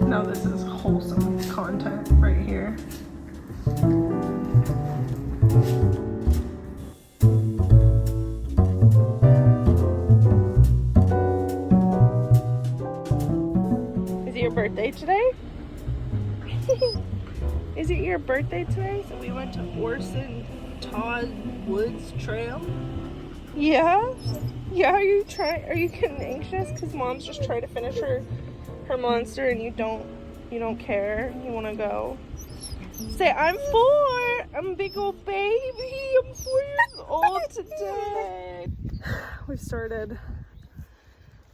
Now this is wholesome content right here. Is it your birthday today? Is it your birthday today? So we went to Orson-Todd Woods Trail. Yeah? Yeah, are you getting anxious? Because mom's just trying to finish her monster and you don't care. You want to go. Say, I'm 4. I'm a big old baby. I'm 4 years old today. We started.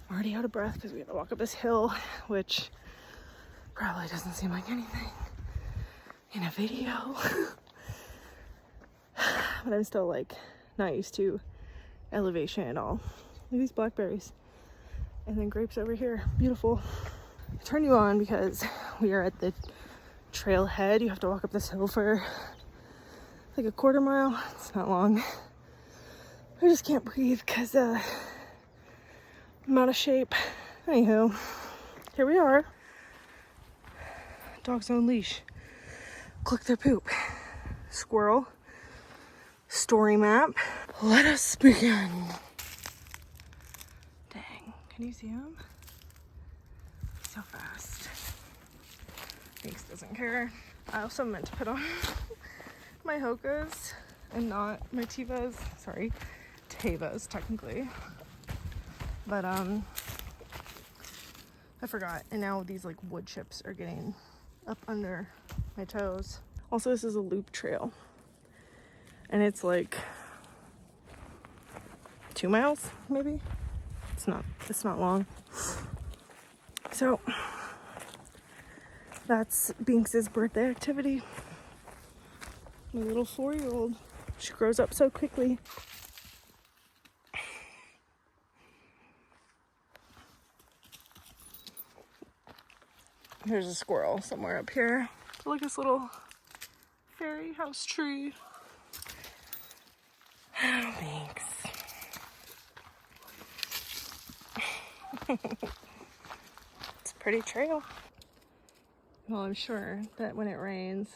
I'm already out of breath because we had to walk up this hill, which probably doesn't seem like anything in a video. But I'm still like not used to elevation at all. Look at these blackberries. And then grapes over here. Beautiful. I turned you on because we are at the trailhead. You have to walk up this hill for like a quarter mile. It's not long. I just can't breathe because I'm out of shape. Anywho, here we are. Dogs on leash. Click their poop. Squirrel. Story map. Let us begin. Dang, can you see him? So fast. Binx doesn't care. I also meant to put on my Hokas and not my Tevas. Sorry, Tevas technically. But I forgot, and now these like wood chips are getting up under my toes. Also, this is a loop trail, and it's like 2 miles maybe. It's not long. So that's Binx's birthday activity. My little 4-year-old. She grows up so quickly. There's a squirrel somewhere up here. Look at this little fairy house tree. Oh, thanks. It's a pretty trail. Well, I'm sure that when it rains,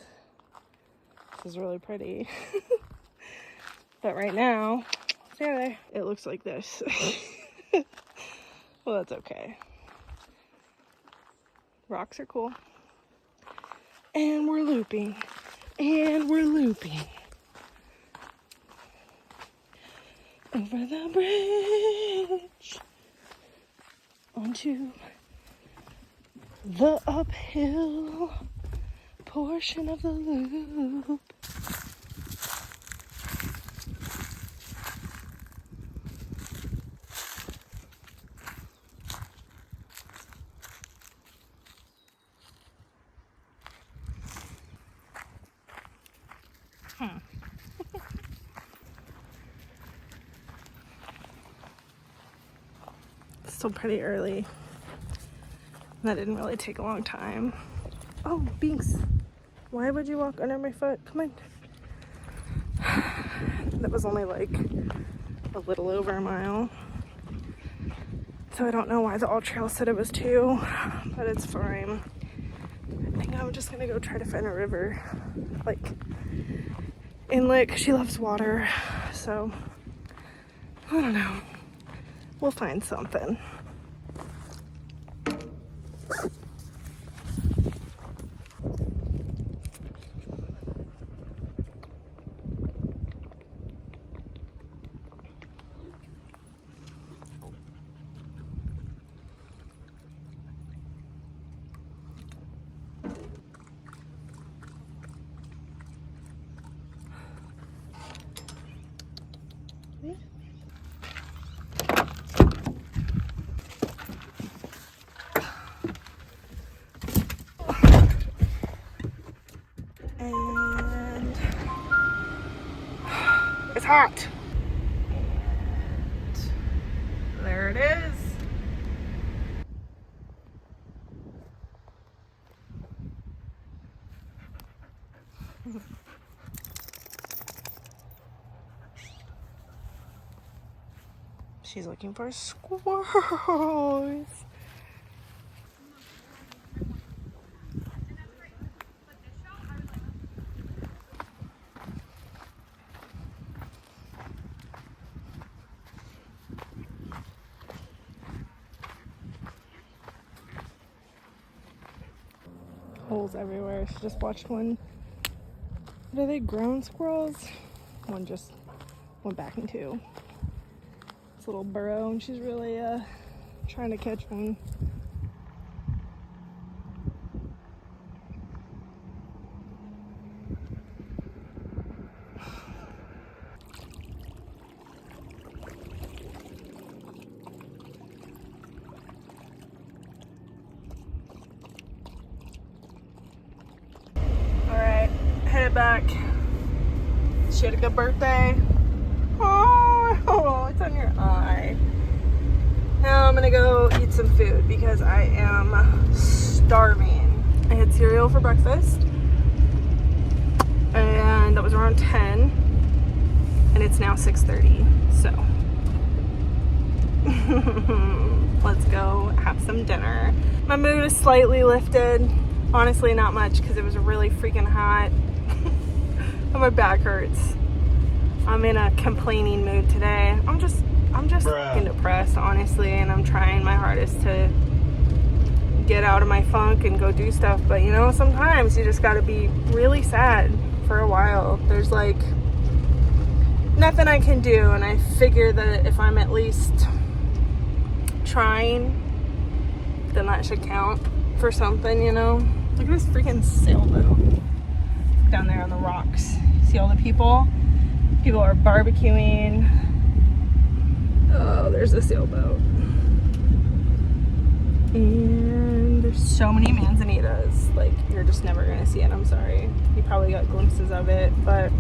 this is really pretty. But right now, it looks like this. Well, that's okay. Rocks are cool. And we're looping. And we're looping. Over the bridge. Onto the uphill portion of the loop. It's still pretty early. That didn't really take a long time. Oh, Binx. Why would you walk under my foot? Come on. That was only like a little over a mile. So I don't know why the All Trail said it was 2, but it's fine. I think I'm just gonna go try to find a river, like inlet, 'cause she loves water. So I don't know. We'll find something. And it's hot. And there it is. She's looking for squirrels. holes everywhere. She just watched one. What are they, ground squirrels? One just went back into this little burrow, and she's really trying to catch one. Alright, headed back. She had a good birthday. Oh, it's on your eye. Now I'm gonna go eat some food because I am starving. I had cereal for breakfast, and that was around 10, and it's now 6:30, so let's go have some dinner. My mood is slightly lifted. Honestly, not much because it was really freaking hot. And my back hurts. I'm in a complaining mood today. I'm just fucking depressed, honestly, and I'm trying my hardest to get out of my funk and go do stuff. But you know, sometimes you just gotta be really sad for a while. There's like nothing I can do, and I figure that if I'm at least trying, then that should count for something, you know? Look at this freaking sailboat down there on the rocks. See all the people? People are barbecuing. Oh, there's a sailboat. And there's so many manzanitas. Like, you're just never gonna see it. I'm sorry. You probably got glimpses of it, but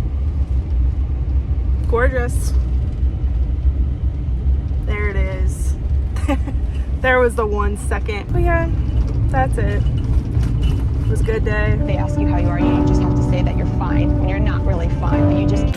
gorgeous. There it is. There was the 1 second. But yeah, that's it. It was a good day. They ask you how you are, you just have to say that you're fine when you're not really fine, but you just...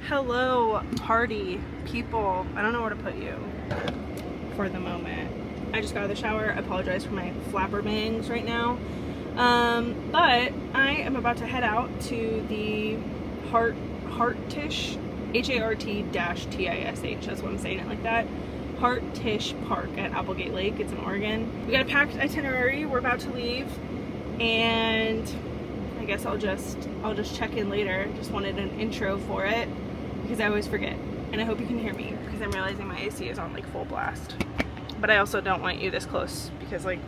Hello, party people. I don't know where to put you for the moment. I just got out of the shower. I apologize for my flapper bangs right now. But I am about to head out to the Hart-tish, Hart-tish. That's what I'm saying it like that. Hart-tish Park at Applegate Lake. It's in Oregon. We got a packed itinerary. We're about to leave, and I guess I'll just check in later. Just wanted an intro for it because I always forget, and I hope you can hear me because I'm realizing my AC is on like full blast. But I also don't want you this close because like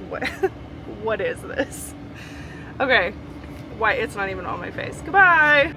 what is this? Okay, why it's not even on my face. Goodbye.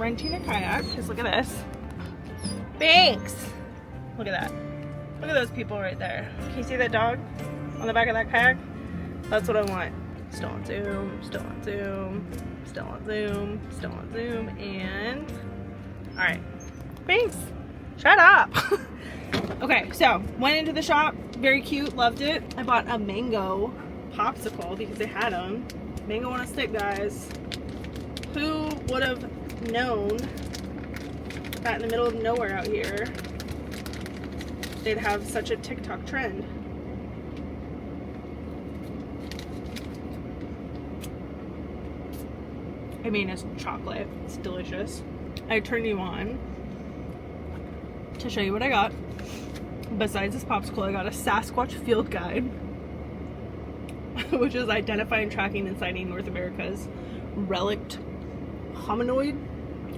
renting a kayak, because look at this. Binx! Look at that. Look at those people right there. Can you see that dog on the back of that kayak? That's what I want. Still on zoom, still on zoom, still on zoom, still on zoom, and... Alright. Binx! Shut up! Okay, so went into the shop. Very cute, loved it. I bought a mango popsicle because they had them. Mango on a stick, guys. Who would have known that in the middle of nowhere out here they'd have such a TikTok trend? I mean, it's chocolate. It's delicious. I turned you on to show you what I got. Besides this popsicle, I got a Sasquatch field guide, which is identifying, tracking, and citing North America's relict hominoid.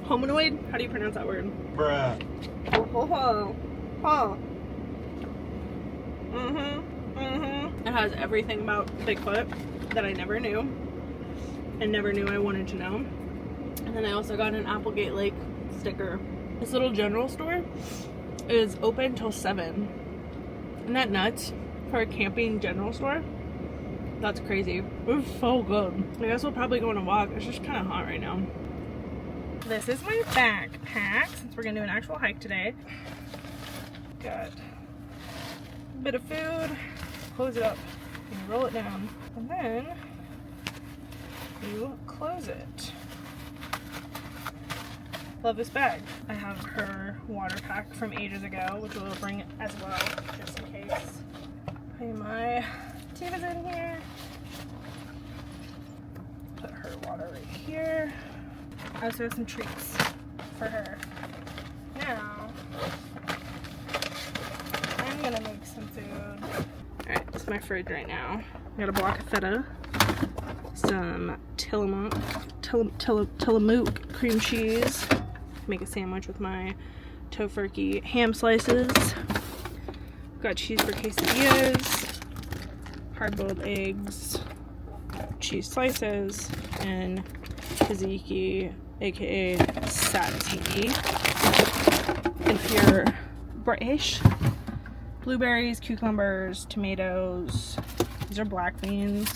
Hominoid? How do you pronounce that word? Bruh. It has everything about Bigfoot that I never knew and never knew I wanted to know. And then I also got an Applegate Lake sticker. This little general store is open till 7. Isn't that nuts? For a camping general store? That's crazy. It's so good. I guess we'll probably go on a walk. It's just kind of hot right now. This is my backpack since we're gonna do an actual hike today. Got a bit of food. Close it up and you roll it down. And then you close it. Love this bag. I have her water pack from ages ago, which we'll bring as well, just in case. Put my Tiva's in here. Put her water right here. I also have some treats for her. Now, I'm gonna make some food. Alright, this is my fridge right now. I got a block of feta, some Tillamook cream cheese. Make a sandwich with my tofurkey ham slices. Got cheese for quesadillas, hard-boiled eggs, cheese slices, and tzatziki, aka tzatziki. And if you're British, blueberries, cucumbers, tomatoes. These are black beans,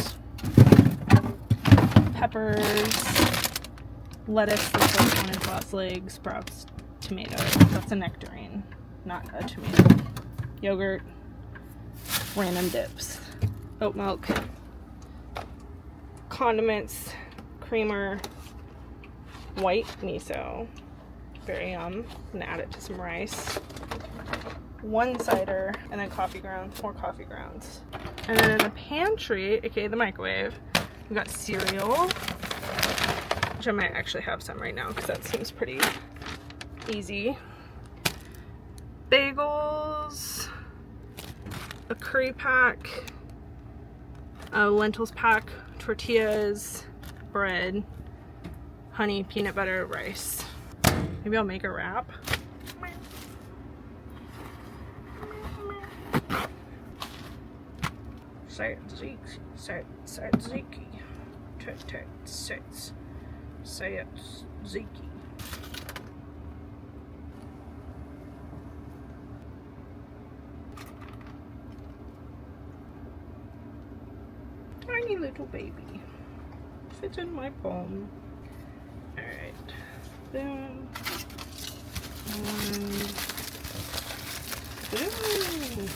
peppers, lettuce, that's like one sauce, legs, sprouts, tomatoes. That's a nectarine, not a tomato. Yogurt, random dips, oat milk, condiments, creamer, white miso, very yum. I'm gonna add it to some rice, one cider, and then coffee grounds, more coffee grounds. And then in the pantry, aka the microwave, we got cereal, which I might actually have some right now because that seems pretty easy. Bagels, a curry pack, a lentils pack, tortillas, bread, honey, peanut butter, rice. Maybe I'll make a wrap. Tzatziki. Tiny little baby. Fits in my palm. Alright. Boom. And boom.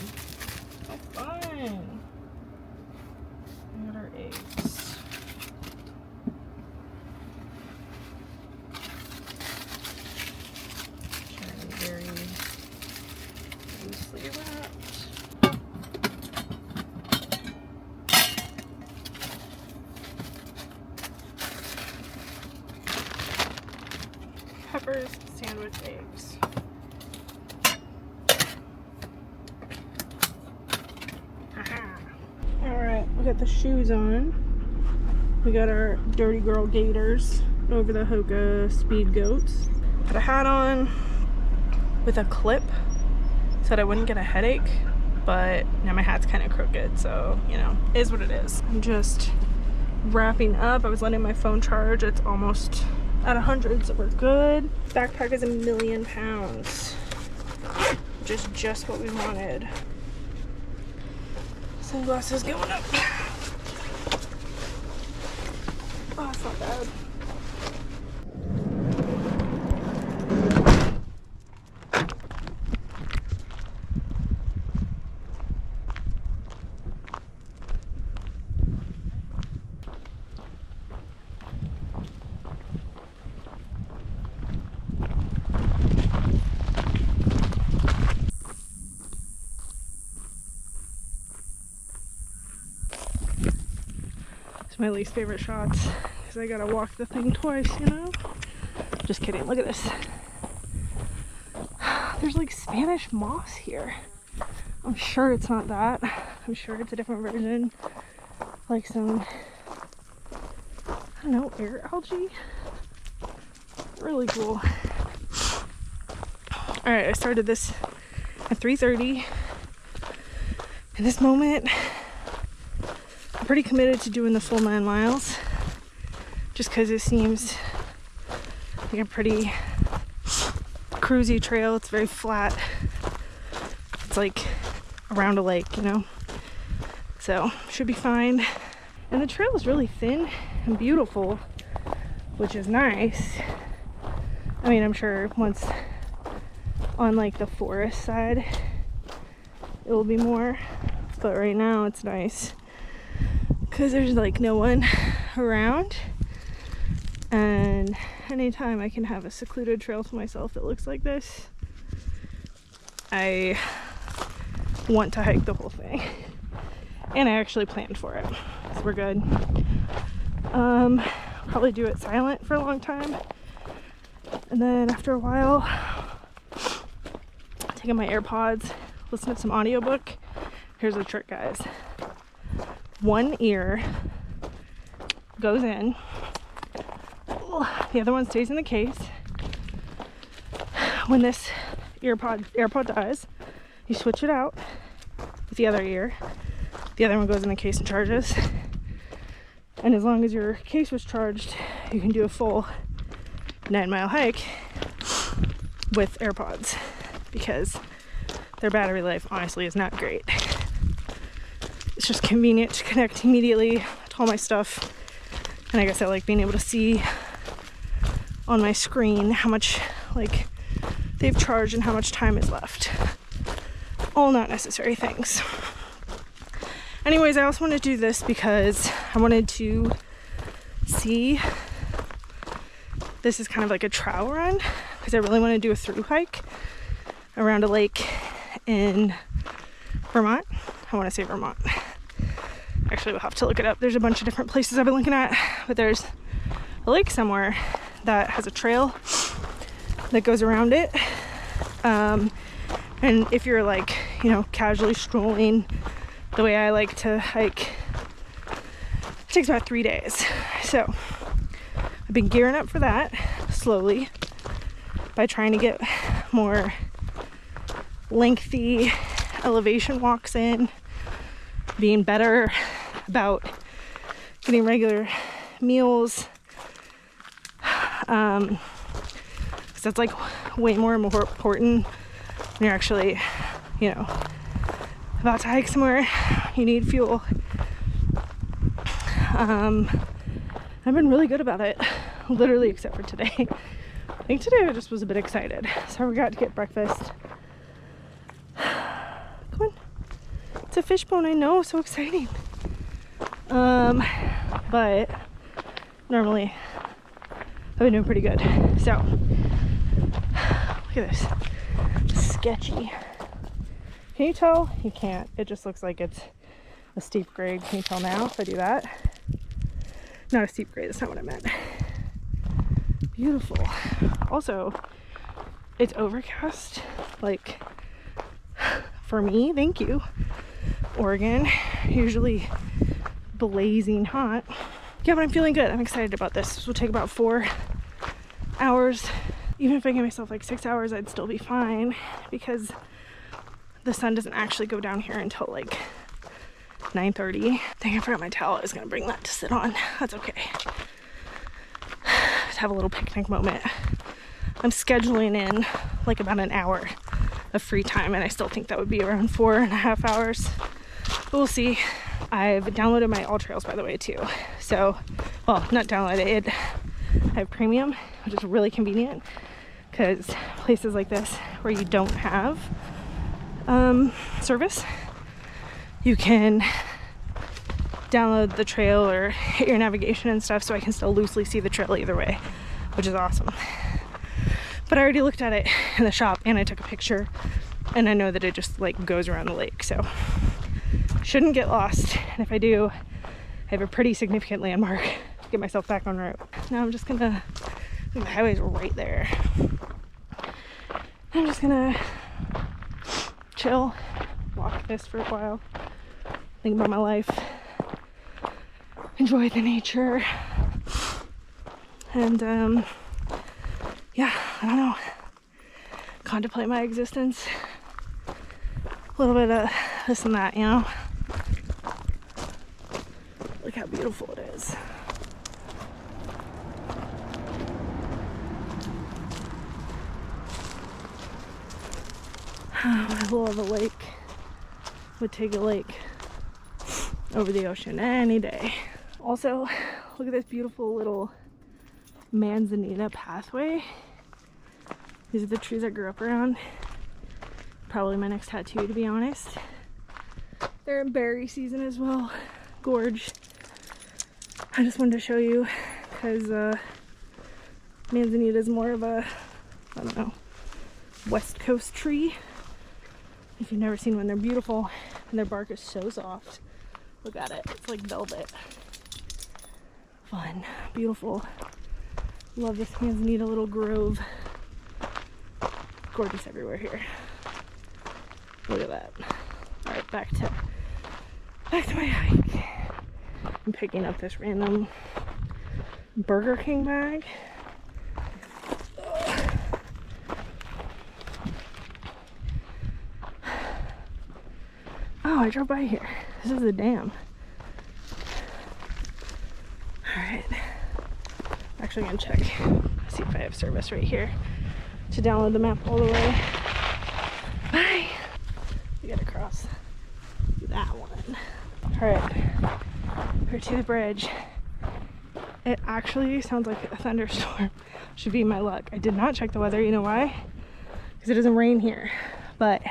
How fun. We got our eggs. Very loosely wrapped. Peppers, sandwich eggs. Alright, we got the shoes on. We got our dirty girl gaiters over the Hoka Speed Goats. Put a hat on with a clip so that I wouldn't get a headache, but now my hat's kind of crooked, so you know, it is what it is. I'm just wrapping up. I was letting my phone charge. It's almost at 100, so we're good. Backpack is 1,000,000 pounds. Just what we wanted. Sunglasses going up. Oh, it's not bad. It's my least favorite shots because I gotta walk the thing twice, you know? Just kidding, look at this. There's like Spanish moss here. I'm sure it's not that. I'm sure it's a different version. Like some, I don't know, air algae. Really cool. Alright, I started this at 3:30. In this moment, I'm pretty committed to doing the full 9 miles just because it seems like a pretty cruisy trail. It's very flat. It's like around a lake, you know? So, should be fine. And the trail is really thin and beautiful, which is nice. I mean, I'm sure once on like the forest side, it will be more. But right now, it's nice because there's like no one around, and anytime I can have a secluded trail to myself that looks like this, I want to hike the whole thing. And I actually planned for it, so we're good. Probably do it silent for a long time, and then after a while take out my AirPods, listen to some audiobook. Here's the trick, guys. One ear goes in, the other one stays in the case. When this AirPod dies, you switch it out with the other ear. The other one goes in the case and charges. And as long as your case was charged, you can do a full 9-mile hike with AirPods, because their battery life honestly is not great. It's just convenient to connect immediately to all my stuff, and I guess I like being able to see on my screen how much like they've charged and how much time is left. All not necessary things. Anyways, I also wanted to do this because I wanted to see, this is kind of like a trail run, because I really want to do a through hike around a lake in Vermont. I want to say Vermont. Actually, we'll have to look it up. There's a bunch of different places I've been looking at, but there's a lake somewhere that has a trail that goes around it. And if you're like, you know, casually strolling the way I like to hike, it takes about 3 days. So I've been gearing up for that slowly by trying to get more lengthy elevation walks in, being better about getting regular meals, because that's like way more important when you're actually, you know, about to hike somewhere. You need fuel. I've been really good about it, literally, except for today. I think today I just was a bit excited, so I forgot to get breakfast. Come on. It's a fishbone, I know, so exciting. But normally I've been doing pretty good. So look at this. Sketchy. Can you tell? You can't. It just looks like it's a steep grade. Can you tell now if I do that? Not a steep grade, that's not what I meant. Beautiful. Also, it's overcast, like, for me, thank you, Oregon. Usually blazing hot. Yeah, but I'm feeling good. I'm excited about this. This will take about 4 hours. Even if I give myself like 6 hours, I'd still be fine, because the sun doesn't actually go down here until like 9:30. Dang, I forgot my towel. I was gonna bring that to sit on. That's okay. have a little picnic moment. I'm scheduling in like about an hour of free time, and I still think that would be around 4.5 hours. But we'll see. I've downloaded my All Trails, by the way, too. So, well, not downloaded it. I have premium, which is really convenient because places like this where you don't have service, you can download the trail or hit your navigation and stuff, so I can still loosely see the trail either way, which is awesome. But I already looked at it in the shop and I took a picture, and I know that it just like goes around the lake, so shouldn't get lost. And if I do, I have a pretty significant landmark to get myself back on route. Now I'm just gonna, the highway's right there. I'm just gonna chill, walk this for a while, think about my life, enjoy the nature, and yeah, I don't know, contemplate my existence, a little bit of this and that, you know. Look how beautiful it is. I love a lake. Would take a lake over the ocean any day. Also, look at this beautiful little manzanita pathway. These are the trees I grew up around. Probably my next tattoo, to be honest. They're in berry season as well. Gorge. I just wanted to show you because manzanita is more of a, I don't know, West Coast tree. If you've never seen one, they're beautiful and their bark is so soft. Look at it, it's like velvet. Fun, beautiful. Love this manzanita little grove. Gorgeous everywhere here. Look at that. All right, back to my hike. I'm picking up this random Burger King bag. Oh, I drove by here. This is a dam. Alright. Actually gonna check. See if I have service right here to download the map all the way. Bye! We gotta cross that one. Alright. We're to the bridge. It actually sounds like a thunderstorm. Should be my luck. I did not check the weather. You know why? Because it doesn't rain here. But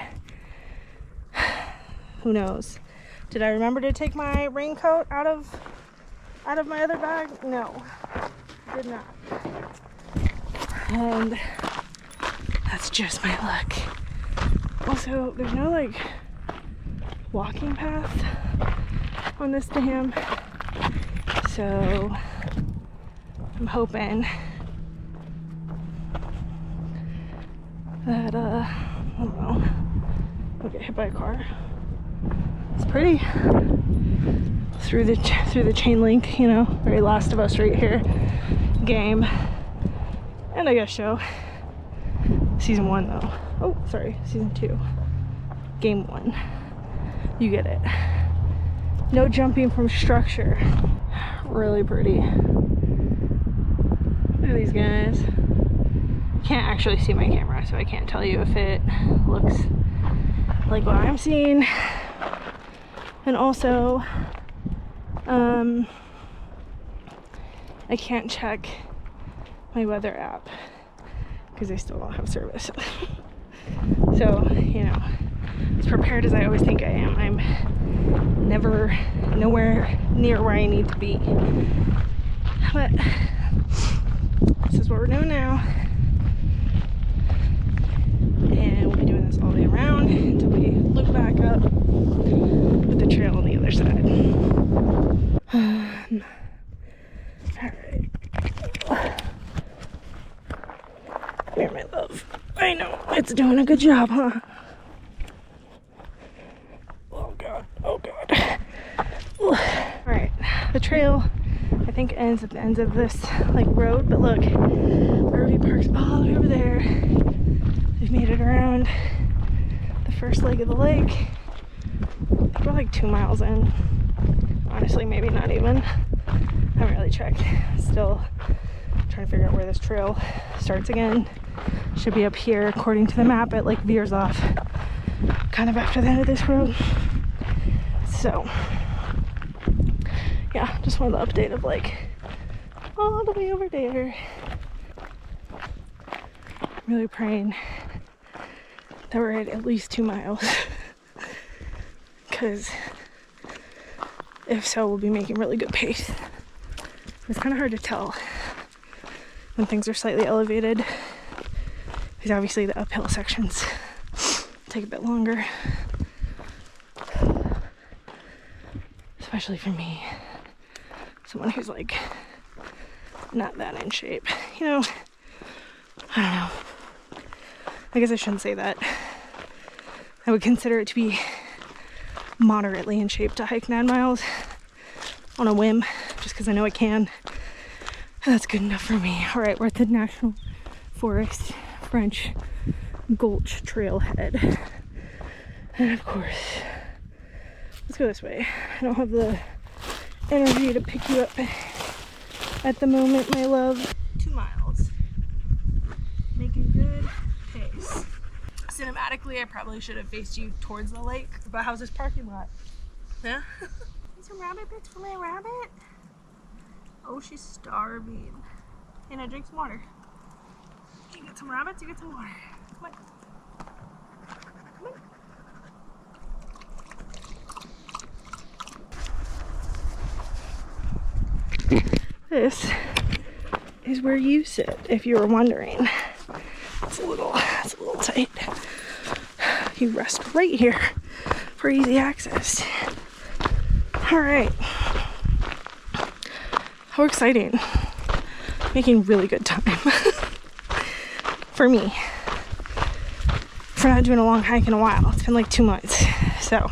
who knows? Did I remember to take my raincoat out of my other bag? No, I did not. And that's just my luck. Also, there's no like walking path on this dam, so I'm hoping that I don't know, I'll get hit by a car. It's pretty through the chain link, you know, very Last of Us right here game. And I guess show season 1 though. Oh, sorry, season 2. Game 1. You get it. No jumping from structure. Really pretty. Look at these guys. Can't actually see my camera, so I can't tell you if it looks like what I'm seeing. And also, I can't check my weather app because I still don't have service. So, you know, as prepared as I always think I am, I'm nowhere near where I need to be. But this is what we're doing now. And we'll be doing this all the way around until we loop back up with the trail on the other side. Alright. Come here, my love. I know, it's doing a good job, huh? Oh god, oh god. Alright, the trail I think ends at the ends of this like road, but look, RV park's all the way over there. We've made it around the first leg of the lake. We're like 2 miles in. Honestly, maybe not even. I haven't really checked. Still Trying to figure out where this trail starts again. Should be up here according to the map. It like veers off kind of after the end of this road. So yeah, just wanted the update of like all the way over there. I'm really praying that we're at least 2 miles. Because if so, we'll be making really good pace. It's kind of hard to tell when things are slightly elevated, because obviously the uphill sections take a bit longer, especially for me, someone who's like not that in shape, you know. I don't know, I guess I shouldn't say that. I would consider it to be moderately in shape to hike 9 miles on a whim, just because I know I can. That's good enough for me. All right, we're at the National Forest French Gulch Trailhead. And of course, let's go this way. I don't have the energy to pick you up at the moment, my love. 2 miles. Making good pace. Cinematically, I probably should have faced you towards the lake. But how's this parking lot? Yeah? Need some rabbit bits for my rabbit? Oh, she's starving. Hey, now drink some water. You get some rabbits, you get some water. Come on. Come on. This is where you sit, if you were wondering. It's a little tight. You rest right here for easy access. All right. How exciting. Making really good time. For me. For not doing a long hike in a while. It's been like 2 months. So,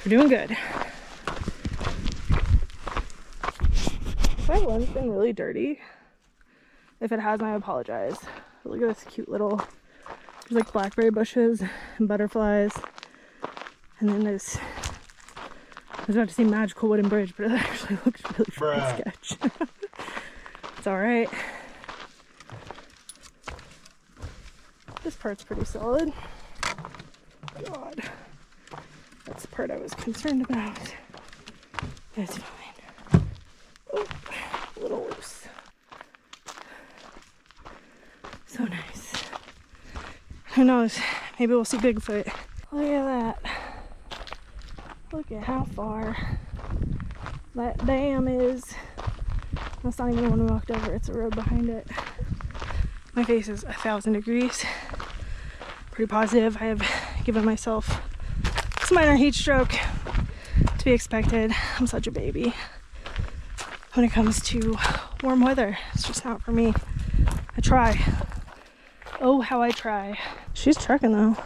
we're doing good. My lawn's been really dirty. If it has, I apologize. But look at this cute little, there's like blackberry bushes and butterflies. And then there's, I was about to say magical wooden bridge, but it actually looks really fucking sketch. It's alright. This part's pretty solid. God. That's the part I was concerned about. It's fine. Oh, a little loose. So nice. Who knows? Maybe we'll see Bigfoot. Look at that. Look at how far that dam is. That's not even the one we walked over. It's a road behind it. My face is 1,000 degrees. Pretty positive. I have given myself some minor heat stroke. To be expected. I'm such a baby. When it comes to warm weather, it's just not for me. I try. Oh, how I try. She's trekking though.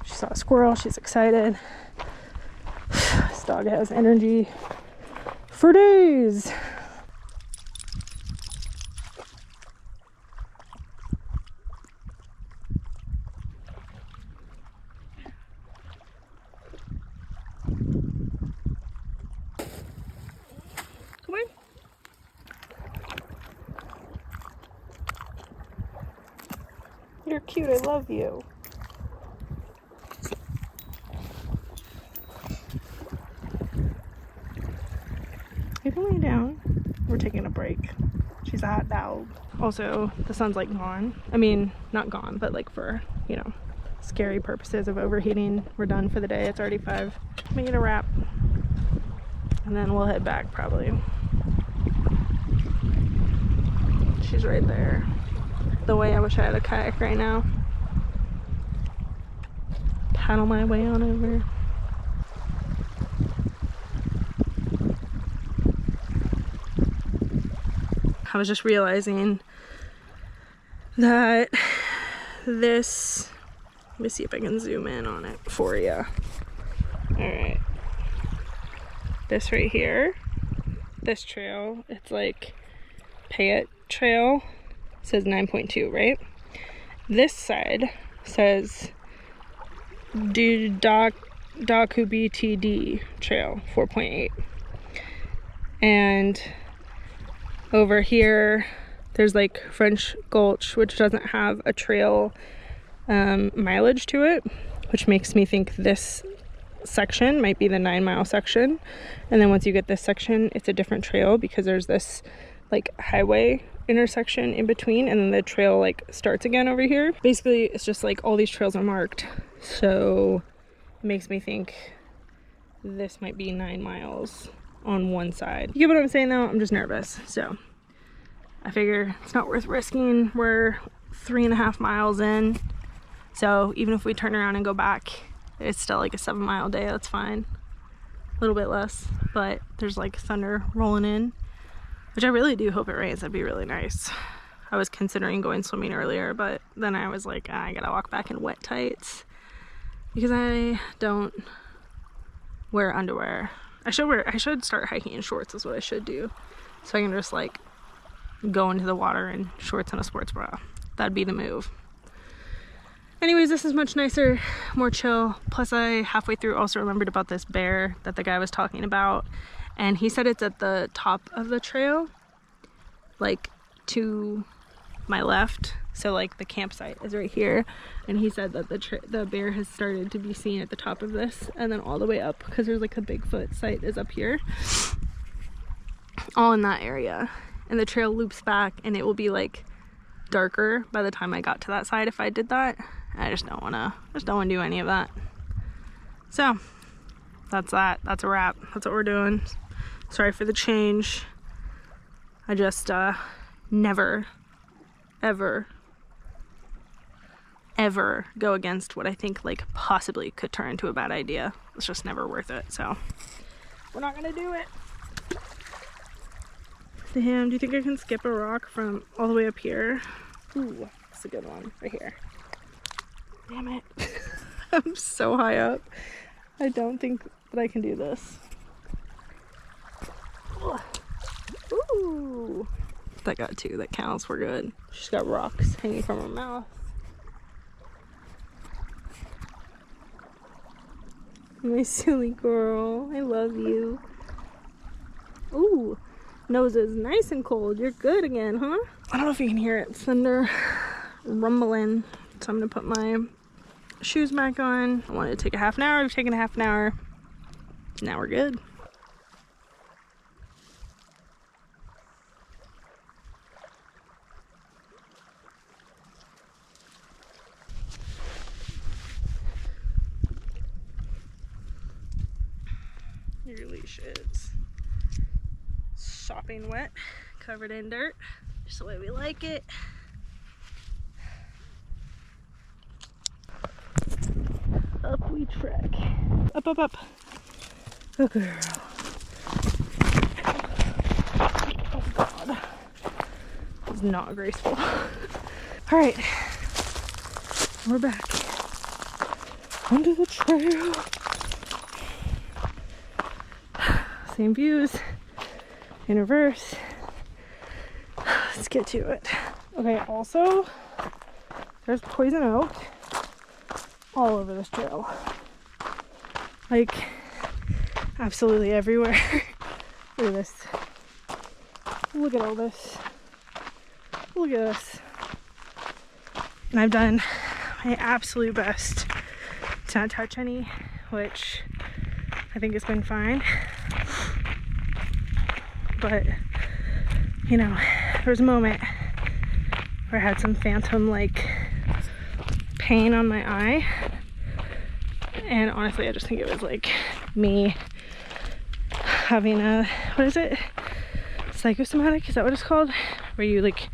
She saw a squirrel. She's excited. This dog has energy for days. Come on. You're cute. I love you. You can lay down. We're taking a break. She's a hot dog. Also, the sun's like gone. I mean, not gone, but like for, you know, scary purposes of overheating. We're done for the day. It's already 5. Make it a wrap. And then we'll head back probably. She's right there. The way I wish I had a kayak right now. Paddle my way on over. I was just realizing that this, let me see if I can zoom in on it for you. Alright. This right here, this trail, it's like Pay It Trail, says 9.2, right? This side says Dakubtd Trail, 4.8. And over here, There's like French Gulch, which doesn't have a trail mileage to it, which makes me think this section might be the 9-mile section. And then once you get this section, it's a different trail because there's this like highway intersection in between, and then the trail like starts again over here. Basically, it's just like all these trails are marked, so it makes me think this might be 9 miles on one side. You get what I'm saying though? I'm just nervous, so I figure it's not worth risking. We're 3.5 miles in, so even if we turn around and go back, it's still like a 7-mile day. That's fine. A little bit less, but there's like thunder rolling in, which I really do hope it rains. That'd be really nice. I was considering going swimming earlier, but then I was like, I gotta walk back in wet tights because I don't wear underwear. I should start hiking in shorts is what I should do, so I can just like go into the water in shorts and a sports bra. That'd be the move. Anyways, this is much nicer, more chill. Plus I halfway through also remembered about this bear that the guy was talking about, and he said it's at the top of the trail, like to my left. So like the campsite is right here, and he said that the bear has started to be seen at the top of this and then all the way up, because there's like a Bigfoot site is up here, all in that area. And the trail loops back, and it will be like darker by the time I got to that side if I did that. I just don't want to do any of that. So that's that. That's a wrap. That's what we're doing. Sorry for the change. I just never ever go against what I think like possibly could turn into a bad idea. It's just never worth it, so we're not gonna do it. Damn, do you think I can skip a rock from all the way up here? Ooh, that's a good one right here. Damn it. I'm so high up. I don't think that I can do this. Ooh. That got 2. That counts. We're good. She's got rocks hanging from her mouth. My silly girl. I love you. Ooh. Nose is nice and cold. You're good again, huh? I don't know if you can hear it. Thunder rumbling. So I'm gonna put my shoes back on. I wanted to take a half an hour. We've taken a half an hour. Now we're good. Your leash is sopping wet, covered in dirt, just the way we like it. Up we trek. Up, up, up. Oh, girl. Oh, God. It's not graceful. All right. We're back. Onto the trail. Same views. In reverse. Let's get to it. Okay, also, there's poison oak all over this trail. Like, absolutely everywhere. Look at this. Look at all this. Look at this. And I've done my absolute best to not touch any, which I think has been fine. But, you know, there was a moment where I had some phantom, like, pain on my eye. And honestly, I just think it was, like, me having a, what is it? Psychosomatic? Is that what it's called? Where you, like,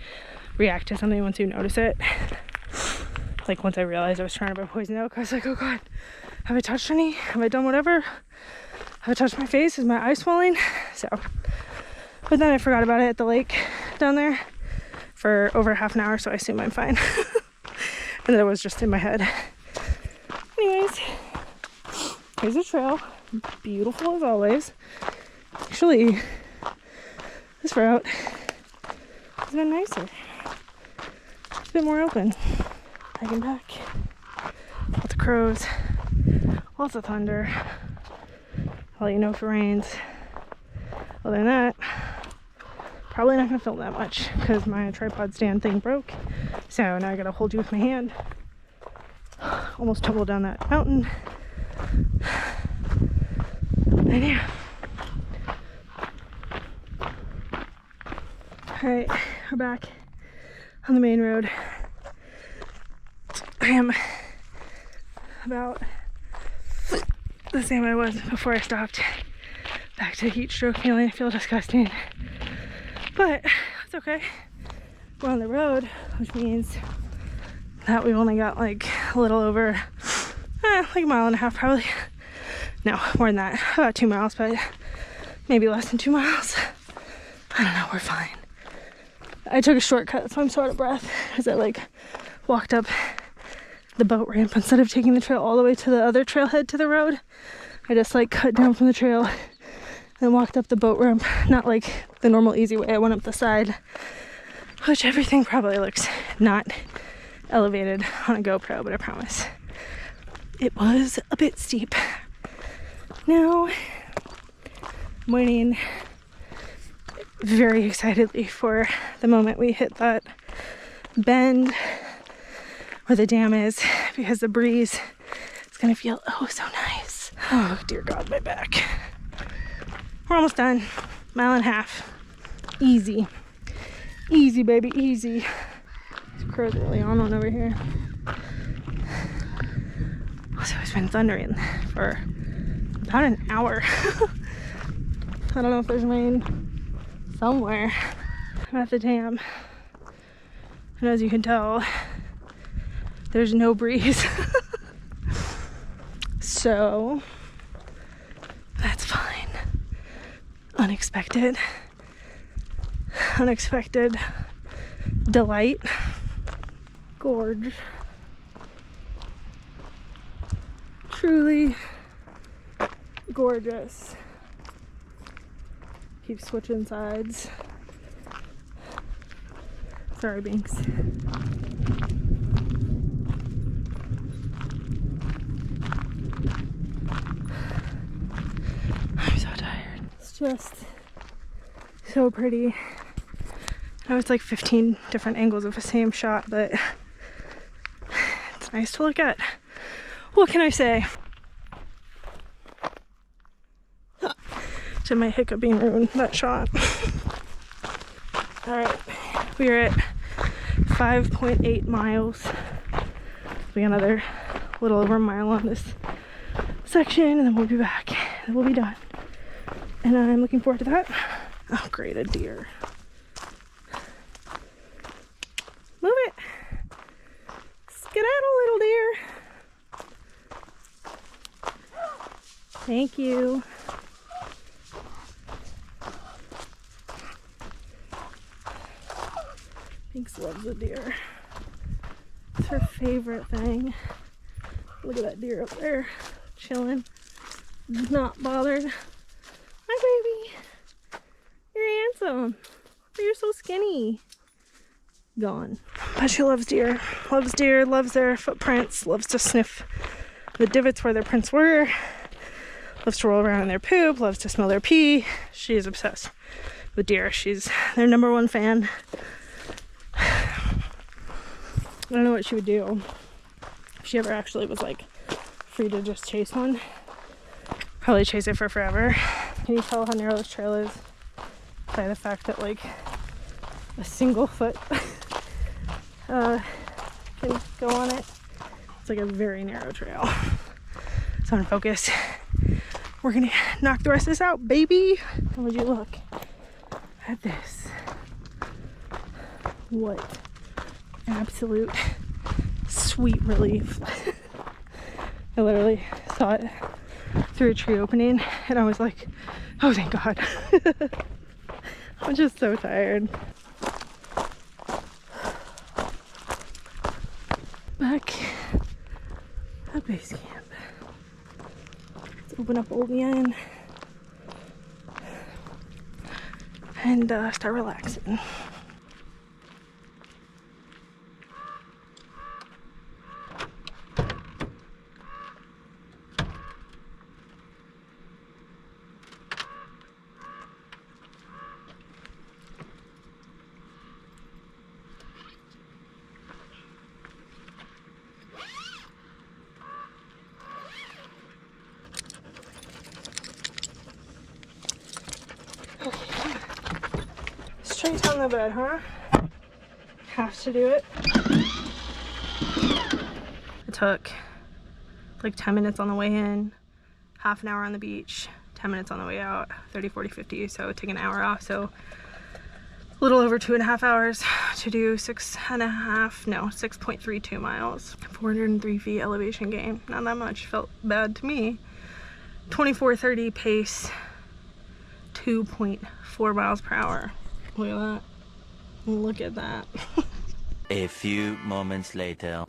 react to something once you notice it. Like, once I realized I was trying to buy poison oak, I was like, oh God, have I touched any? Have I done whatever? Have I touched my face? Is my eye swelling? So, but then I forgot about it at the lake down there for over half an hour, so I assume I'm fine. And then it was just in my head. Anyways, here's the trail. Beautiful as always. Actually, this route has been nicer. It's a bit more open. Hiking back. Lots of crows. Lots of thunder. I'll let you know if it rains. Other than that, probably not gonna film that much because my tripod stand thing broke. So now I gotta hold you with my hand. Almost tumbled down that mountain. And yeah. Alright, we're back on the main road. I am about the same I was before I stopped. Back to heat stroke feeling. I feel disgusting. But it's okay. We're on the road, which means that we've only got like a little over like a mile and a half probably. No, more than that. About 2 miles, but maybe less than 2 miles. I don't know, we're fine. I took a shortcut, so I'm so out of breath because I like walked up the boat ramp instead of taking the trail all the way to the other trailhead to the road. I just like cut down from the trail and walked up the boat ramp, not like the normal easy way. I went up the side, which everything probably looks not elevated on a GoPro, but I promise it was a bit steep. Now I'm waiting very excitedly for the moment we hit that bend where the dam is, because the breeze is gonna feel oh so nice. Oh dear God, my back. We're almost done. Mile and a half. Easy. Easy, baby, easy. These crows are really on over here. Also, it's been thundering for about an hour. I don't know if there's rain somewhere. I'm at the dam. And as you can tell, there's no breeze. So that's fine. Unexpected delight. Gorge. Truly gorgeous. Keep switching sides. Sorry, Binx. I'm so tired. It's just so pretty. I know it's like 15 different angles of the same shot, but it's nice to look at. What can I say? To my hiccup being ruined that shot. Alright, we are at 5.8 miles. We got another little over a mile on this section, and then we'll be back. And we'll be done. And I'm looking forward to that. Oh, great, a deer. Move it. Skedaddle, little deer. Thank you. Binx loves the deer. It's her favorite thing. Look at that deer up there, chilling. Not bothered. Hi, baby. You're handsome. But you're so skinny. Gone. But she loves deer. Loves deer, loves their footprints, loves to sniff the divots where their prints were. Loves to roll around in their poop, loves to smell their pee. She is obsessed with deer. She's their #1 fan. I don't know what she would do if she ever actually was like free to just chase one. Probably chase it for forever. Can you tell how narrow this trail is by the fact that like a single foot can go on it? It's like a very narrow trail. So I'm focused. We're gonna knock the rest of this out, baby. How would you look at this? What absolute sweet relief. I literally saw it through a tree opening and I was like, oh thank God. I'm just so tired. Back at base camp. Let's open up Old Yen and start relaxing. straight on the bed, huh? Have to do it. It took like 10 minutes on the way in, half an hour on the beach, 10 minutes on the way out, 30, 40, 50, so take an hour off, so a little over 2.5 hours to do 6.32 miles, 403 feet elevation gain. Not that much, felt bad to me. 24:30 pace, 2.4 miles per hour. Look at that. Look at that. A few moments later.